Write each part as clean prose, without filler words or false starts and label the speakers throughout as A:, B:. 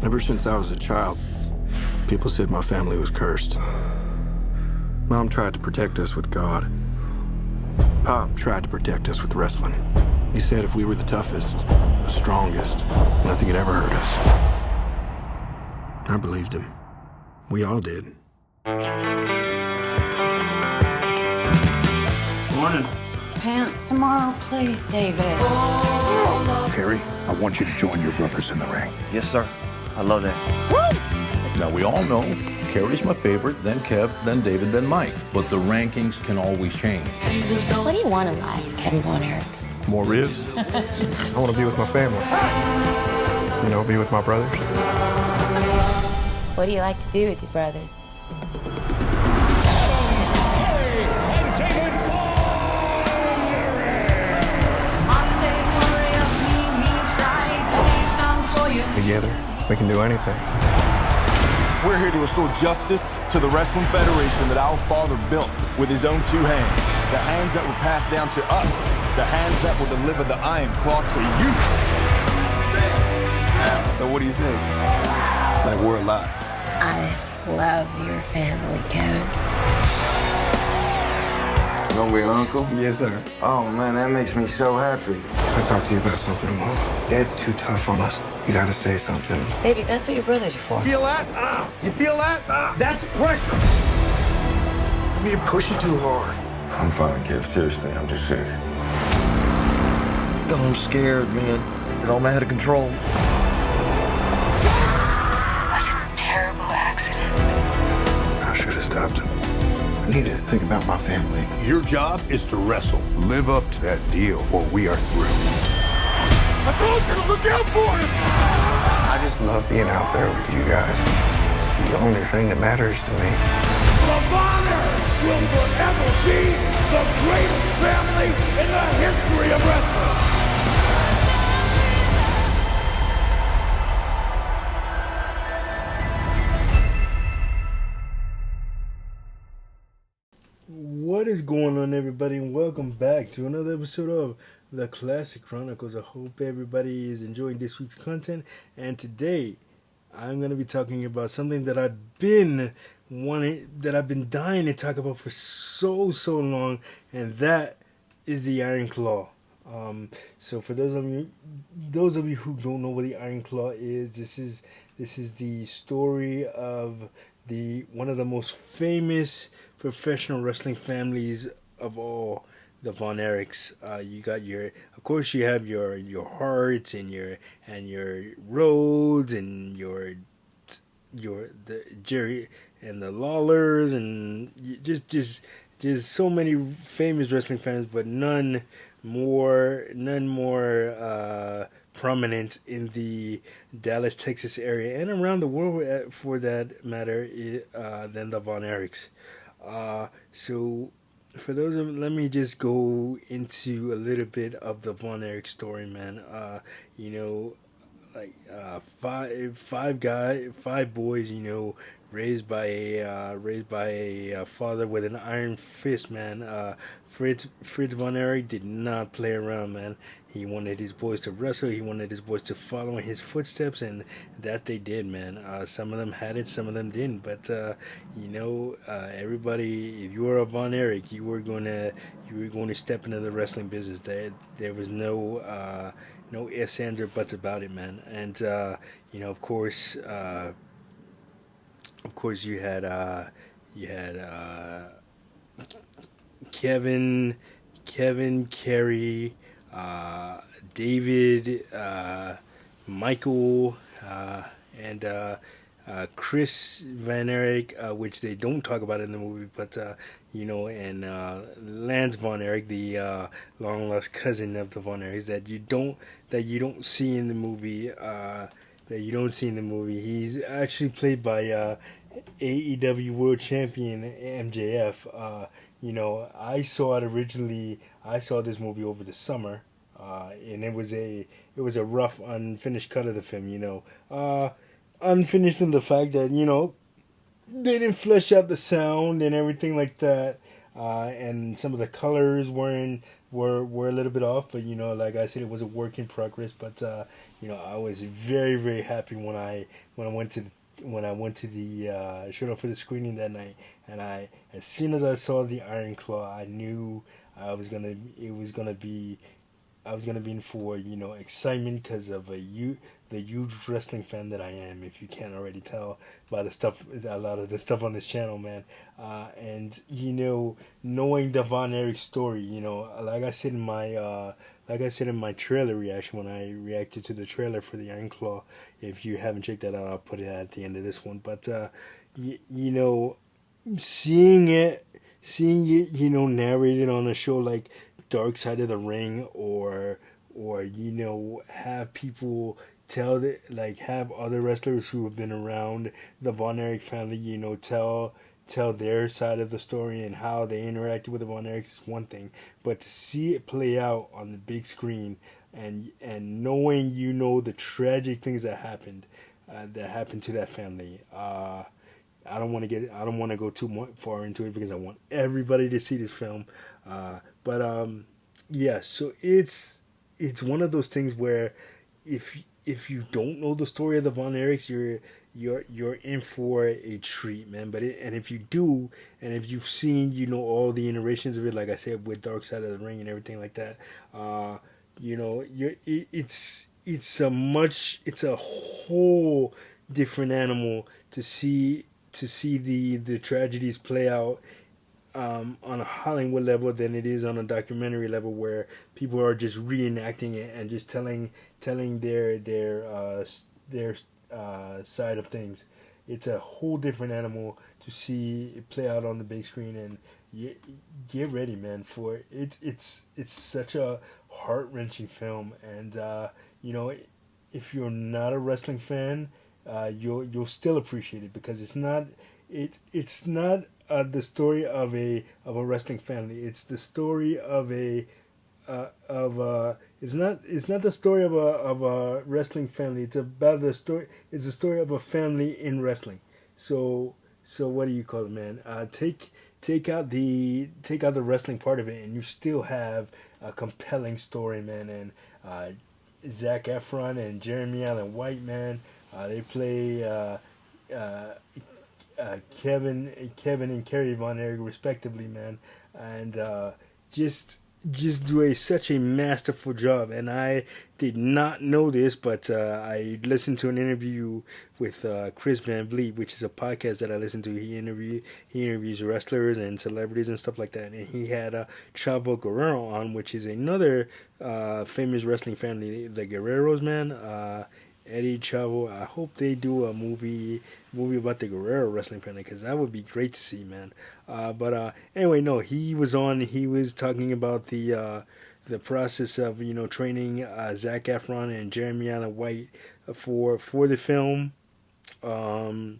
A: Ever since I was a child, people said my family was cursed. Mom tried to protect us with God. Pop tried to protect us with wrestling. He said if we were the toughest, the strongest, nothing had ever hurt us. I believed him. We all did. Morning.
B: Pants tomorrow, please, David.
C: Carrie, I want you to join your brothers in the ring.
D: Yes, sir. I love that. Woo!
C: Now, we all know Carrie's my favorite, then Kev, then David, then Mike. But the rankings can always change.
E: What do you want in life, Kevin Von Erich?
C: More ribs?
A: I want to be with my family. You know, be with my brothers.
E: What do you like to do with your brothers?
A: Together, we can do anything.
F: We're here to restore justice to the Wrestling Federation that our father built with his own two hands. The hands that were passed down to us. The hands that will deliver the Iron Claw to you.
A: So what do you think? Like we're alive.
E: I love your family, Kevin.
G: You gonna be uncle?
A: Yes, sir.
G: Oh man, that makes me so happy.
A: I talked to you about something, Mom. Dad's too tough on us. You gotta say something.
B: Baby, that's what your brothers are for.
F: Feel that? You feel that? That's pressure.
A: You push it too hard.
G: I'm fine, Kev. Seriously, I'm just sick.
H: I'm scared, man. It all out of control.
E: That's a terrible accident.
A: I should have stopped him. I need to think about my family.
C: Your job is to wrestle. Live up to that deal, or we are through.
F: I told you to look out for him!
A: I just love being out there with you guys. It's the only thing that matters to me.
F: The Bonner will forever be the greatest family in the history of wrestling.
I: What is going on, everybody, and welcome back to another episode of the Classic Chronicles. I hope everybody is enjoying this week's content, and today I'm going to be talking about something that I've been dying to talk about for so long, and that is the Iron Claw. So for those of you who don't know what the Iron Claw is, this is the story of one of the most famous professional wrestling families of all, the Von Erichs. You got you have your Harts and your Rhodes and the Jerry and the Lawlers, and just so many famous wrestling fans, but none more prominent in the Dallas, Texas area and around the world, for that matter, than the Von Erichs. So for those of let me just go into a little bit of the Von Erich story, man. Five boys, raised by a father with an iron fist, man. Fritz Von Erich did not play around, man. He wanted his boys to wrestle. He wanted his boys to follow in his footsteps, and that they did, man. Some of them had it, some of them didn't. But everybody, if you were a Von Erich, you were going to step into the wrestling business. There was no ifs, ands, or buts about it, man. And of course, you had Kevin, Kerry, David, Michael, and Chris Van Erich, which they don't talk about in the movie, but and Lance Von Erich, the long lost cousin of the Von Erichs, that you don't see in the movie. He's actually played by AEW World Champion MJF. I saw it originally. I saw this movie over the summer, and it was a rough, unfinished cut of the film. Unfinished in the fact that they didn't flesh out the sound and everything like that, and some of the colors weren't were a little bit off, but like I said, it was a work in progress. But I was very very happy when I went to the showed up for the screening that night, and as soon as I saw the Iron Claw, I knew I was gonna be in for excitement because of the huge wrestling fan that I am. If you can't already tell by a lot of the stuff on this channel, man. And knowing the Von Erich story, like I said in my trailer reaction when I reacted to the trailer for the Iron Claw. If you haven't checked that out, I'll put it at the end of this one. But seeing it, narrated on a show like Dark Side of the Ring, or have people have other wrestlers who have been around the Von Erich family, tell their side of the story and how they interacted with the Von Erichs is one thing, but to see it play out on the big screen and knowing the tragic things that happened to that family. I don't want to go too far into it because I want everybody to see this film. But yeah, so it's one of those things where if you don't know the story of the Von Erichs, you're in for a treat, man. And if you do, and if you've seen all the iterations of it, like I said with Dark Side of the Ring and everything like that, it's a whole different animal to see the tragedies play out on a Hollywood level than it is on a documentary level, where people are just reenacting it and just telling their side of things. It's a whole different animal to see it play out on the big screen, and get ready, man, for it. It's such a heart-wrenching film, and if you're not a wrestling fan, you'll still appreciate it, because it's not the story of a wrestling family. It's the story of it's not the story of a wrestling family. It's about the story. It's the story of a family in wrestling. So what do you call it, man? Take out the wrestling part of it, and you still have a compelling story, man. And Zac Efron and Jeremy Allen White, man. They play Kevin and Kerry Von Erich respectively, man, and just do such a masterful job. And I did not know this, but I listened to an interview with Chris Van Vliet, which is a podcast that I listen to. He interviews wrestlers and celebrities and stuff like that, and he had Chavo Guerrero on, which is another famous wrestling family, the Guerreros, man. Eddie, Chavo. I hope they do a movie about the Guerrero wrestling family, because that would be great to see, man. But anyway, no, he was on. He was talking about the process of training Zac Efron and Jeremy Allen White for the film. And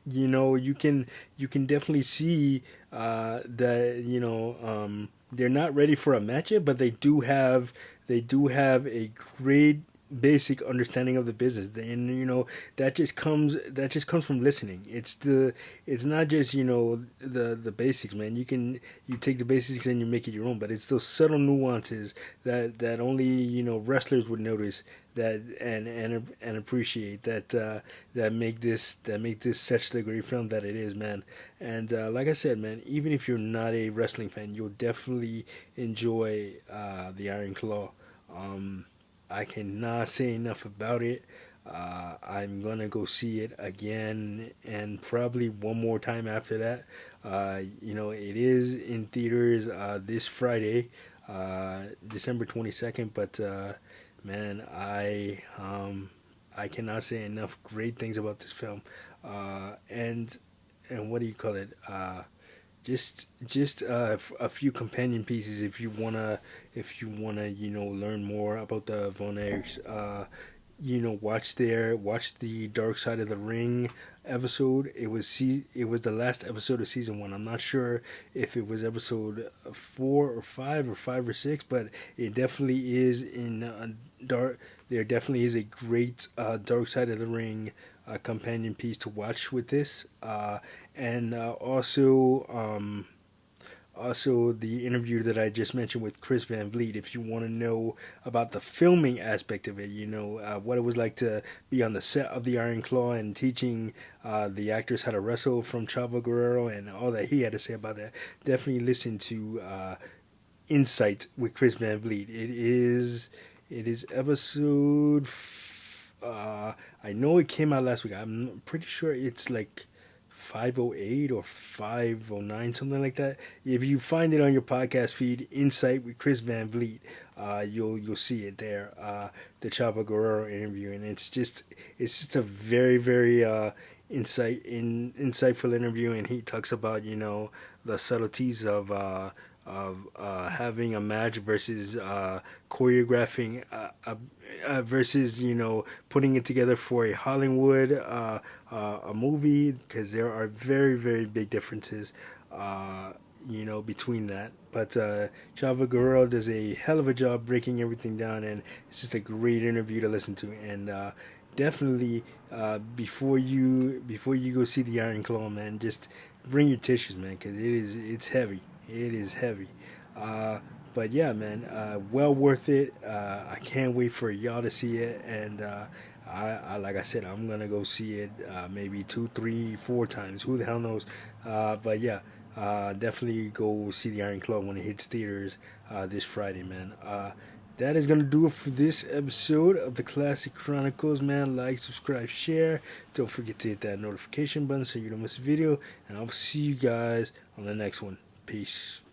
I: you can definitely see that they're not ready for a match yet, but they do have a great basic understanding of the business, and that just comes from listening. It's not just the basics, man. You take the basics and you make it your own, but it's those subtle nuances that only wrestlers would notice, that and appreciate, that make this such the great film that it is, man. And like I said, man, even if you're not a wrestling fan, you'll definitely enjoy the Iron Claw. I cannot say enough about it. I'm gonna go see it again, and probably one more time after that. It is in theaters this Friday, December 22nd. But man, I cannot say enough great things about this film. And what do you call it? Just a few companion pieces if you wanna learn more about the Von Erichs. Watch the Dark Side of the Ring episode. It was the last episode of season 1. I'm not sure if it was episode 4 or 5 or 5 or 6, but it definitely is in dark. There definitely is a great Dark Side of the Ring companion piece to watch with this, and also also the interview that I just mentioned with Chris Van Vliet. If you want to know about the filming aspect of it, what it was like to be on the set of the Iron Claw and teaching the actors how to wrestle from Chavo Guerrero and all that he had to say about that, definitely listen to Insight with Chris Van Vliet. It is episode. I know it came out last week. I'm pretty sure it's like 508 or 509, something like that. If you find it on your podcast feed, Insight with Chris Van Vliet, you'll see it there. The Chavo Guerrero interview, and it's just a very very insightful interview, and he talks about the subtleties of having a match versus choreographing versus putting it together for a Hollywood a movie, because there are very very big differences between that. But Chavo Guerrero does a hell of a job breaking everything down, and it's just a great interview to listen to. And definitely before you go see the Iron Claw, man, just bring your tissues, man, because it's heavy. It is heavy. But yeah, man, well worth it. I can't wait for y'all to see it. And I like I said, I'm going to go see it maybe 2, 3, 4 times. Who the hell knows? But yeah, definitely go see the Iron Claw when it hits theaters this Friday, man. That is going to do it for this episode of the Classic Chronicles, man. Like, subscribe, share. Don't forget to hit that notification button so you don't miss a video. And I'll see you guys on the next one. Peace.